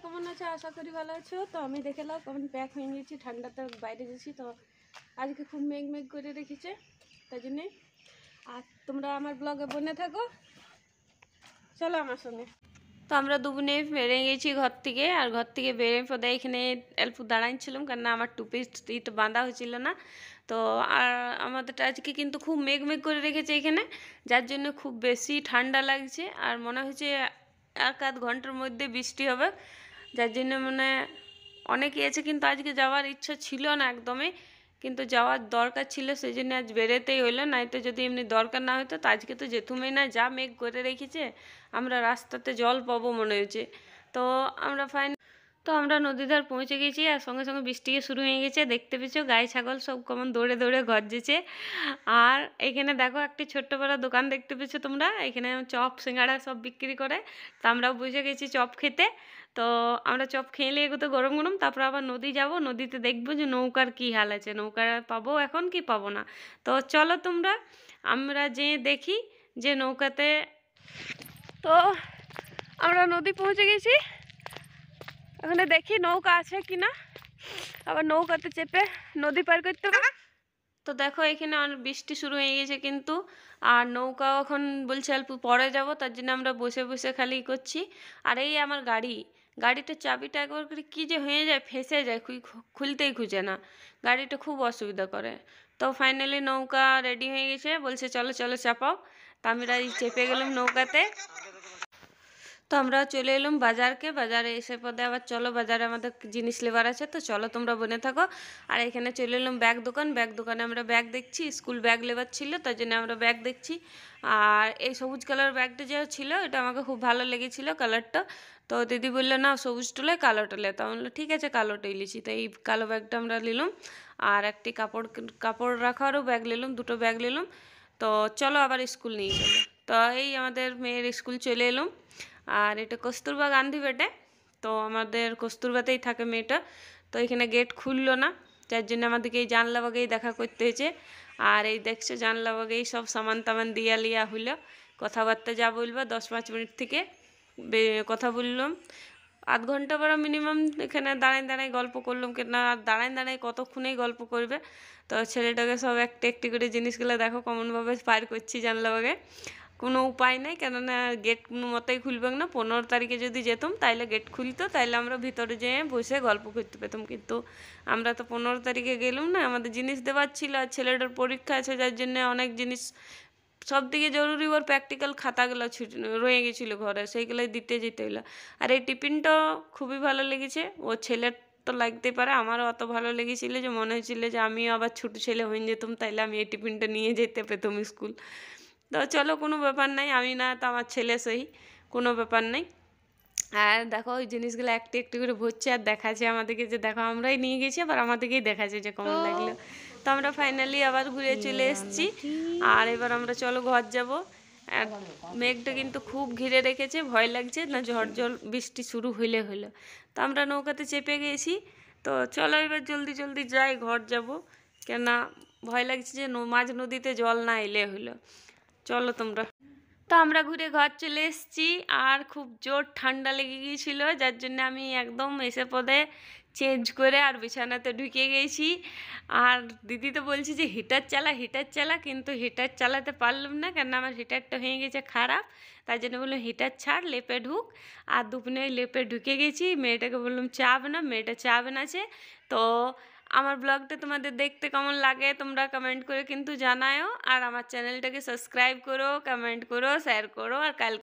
কেমন আছো? আশা করি ভালো আছো। তো আমি দেখে নাও কেমন প্যাক হয়ে গেছি, ঠান্ডাতে বাইরে গেছি। তো আজকে খুব মেঘ মেঘ করে রেখেছে, তাই জন্যে। আর তোমরা আমার ব্লগে বনে থাকো, চলো আমার সঙ্গে। তো আমরা দুপুরে বেরিয়ে গেছি ঘর থেকে, আর ঘর থেকে বেরিয়ে পরে এখানে অল্প দাঁড়াইছিলাম, কারণ আমার টুপিটা বাঁধা হয়েছিল না। তো আর আমাদের আজকে কিন্তু খুব মেঘ মেঘ করে রেখেছে এখানে, যার জন্য খুব বেশি ঠান্ডা লাগছে। আর মনে হচ্ছে এক আধ ঘন্টার মধ্যে বৃষ্টি হবে, যার জন্য মানে অনেকেই আছে। কিন্তু আজকে যাওয়ার ইচ্ছা ছিল না একদমই, কিন্তু যাওয়ার দরকার ছিল, সেই জন্য আজ বেরোতেই হইলো। নয়তো যদি এমনি দরকার না হতো তো আজকে তো যেতুমই না, যা মেঘ করে রেখেছে। আমরা রাস্তাতে জল পাবো মনে হয়েছে। তো আমরা আমরা নদীর ধার পৌঁছে গেছি, আর সঙ্গে সঙ্গে বৃষ্টি শুরু হয়ে গেছে। দেখতে পেয়েছো গাই ছাগল সব কেমন দৌড়ে দৌড়ে গর্জেছে। আর এখানে দেখো একটি ছোট্ট বড় দোকান দেখতে পেয়েছো তোমরা, এখানে চপ সিঙ্গাড়া সব বিক্রি করে। তো আমরাও বসে গেছি চপ খেতে। তো আমরা চপ খেয়ে নিয়ে এগোতে গরম গরম, তারপর আবার নদী যাব, নদীতে দেখবো যে নৌকার কি হাল আছে, নৌকা পাবো এখন কি পাবো না। তো চলো তোমরা আমরা যে দেখি যে নৌকাতে। তো আমরা নদী পৌঁছে গেছি, ওখানে দেখি নৌকা আছে কিনা, আবার নৌকাতে চেপে নদী পার করতে হবে। তো দেখো এখানে অনেক বৃষ্টি শুরু হয়ে গেছে কিন্তু, আর নৌকা এখন বলছে অল্প পরে যাব, তার জন্য আমরা বসে বসে খালি করছি। আর এই আমার গাড়িটার চাবিটা একবার করে কী যে হয়ে যায়, ফেঁসে যায়, খুলতেই খুঁজে না, গাড়িটা খুব অসুবিধা করে। তো ফাইনালি নৌকা রেডি হয়ে গেছে, বলছে চলো চলো চাপাও। তা আমরা চেপে গেলাম নৌকাতে। তো আমরা চলে এলাম বাজারে এসে পদে আবার চলো বাজারে আমাদের জিনিস লেবার আছে, তো চলো তোমরা বনে থাকো। আর এখানে চলে এলাম ব্যাগ দোকানে আমরা ব্যাগ দেখছি, স্কুল ব্যাগ লেবার ছিল, তার জন্য আমরা ব্যাগ দেখছি। আর এই সবুজ কালার ব্যাগটা যে ছিল, এটা আমাকে খুব ভালো লেগেছিল কালারটা। তো দিদি বললো না সবুজ টুলে কালোটা লে, তো বললো ঠিক আছে কালোটাই লিছি। তো এই কালো ব্যাগটা আমরা নিলাম। আর একটি কাপড় রাখারও ব্যাগ নিলাম, দুটো ব্যাগ নিলাম। তো চলো আবার স্কুল নিয়ে চলো। তো এই আমাদের মেয়ের স্কুল চলে এলাম। আর এটা কস্তুরবা গান্ধী বেটে, তো আমাদের কস্তুরবাতেই থাকে মেয়েটা। তো এখানে গেট খুললো না, যার জন্য আমাদেরকে এই জানলা বাগেই দেখা করতে হয়েছে। আর এই দেখছো জানলা বাগেই সব সামান টামান দিয়া লিয়া হইলো। কথাবার্তা যা বলবো 10-5 মিনিট থেকে কথা বললাম, আধ ঘন্টা পর মিনিমাম এখানে দাঁড়ায় গল্প করলাম। কেন আর দাঁড়ায় কতক্ষণেই গল্প করবে। তো ছেলেটাকে সব একটি করে জিনিসগুলো দেখো কেমনভাবে পার করছি জানলা বাগে। কোনো উপায় নেই, কেননা গেট কোনো মতেই খুলবে না। 15 তারিখে যদি যেতাম তাইলে গেট খুলতো, তাইলে আমরা ভিতরে যেয়ে বসে গল্প করতে পেতাম। কিন্তু আমরা তো 15 তারিখে গেলাম না, আমাদের জিনিস দেওয়ার ছিল, আর ছেলেটার পরীক্ষা আছে, যার জন্য অনেক জিনিস সব থেকে জরুরি ওর প্র্যাকটিক্যাল খাতাগুলো রয়ে গেছিলো ঘরে, সেইগুলোই দিতে যেতে হলো। আর এই টিফিনটাও খুবই ভালো লেগেছে, ও ছেলের তো লাগতে পারে, আমারও অত ভালো লেগেছিলো যে মনে হয়েছিল যে আমিও আবার ছোটো ছেলে হয়ে যেতাম, তাইলে আমি এই টিফিনটা নিয়ে যেতে পেতাম স্কুল। তো চলো কোনো ব্যাপার নাই, আমি না তো আমার ছেলে সহি, কোনো ব্যাপার নেই। আর দেখো ওই জিনিসগুলো একটু একটু করে ভরছে আর দেখাচ্ছে আমাদেরকে, যে দেখো আমরাই নিয়ে গেছি, আবার আমাদেরকেই দেখাচ্ছে যে কেমন লাগলো। তো আমরা ফাইনালি আবার ঘুরে চলে এসেছি। আর এবার আমরা চলো ঘর যাব। আর মেঘটা কিন্তু খুব ঘিরে রেখেছে, ভয় লাগছে না ঝড় বৃষ্টি শুরু হইলো। তো আমরা নৌকাতে চেপে গেছি। তো চলো এবার জলদি জলদি যাই, ঘর যাব, কেননা ভয় লাগছে যে মাঝ নদীতে জল না এলে হইলো। চলো তোমরা। তো আমরা ঘুরে ঘর চলে এসেছি, আর খুব জোর ঠান্ডা লেগে গিয়েছিলো, যার জন্য আমি একদম এসে পদে চেঞ্জ করে আর বিছানাতে ঢুকে গেছি। আর দিদি তো বলছি যে হিটার চালা, কিন্তু হিটার চালাতে পারলাম না, কেন আমার হিটারটা হয়ে গেছে খারাপ। তাই জন্য বললাম হিটার ছাড়, লেপে ঢুক। আর দুপুরে লেপে ঢুকে গেছি, মেয়েটাকে বললাম চা বানা, মেয়েটা চা বানাচ্ছে। তো আমার ব্লগটা তোমাদের দেখতে কেমন লাগে তোমরা কমেন্ট করে কিন্তু জানাও। আর আমার চ্যানেলটাকে সাবস্ক্রাইব করো, কমেন্ট করো, শেয়ার করো। আর কাল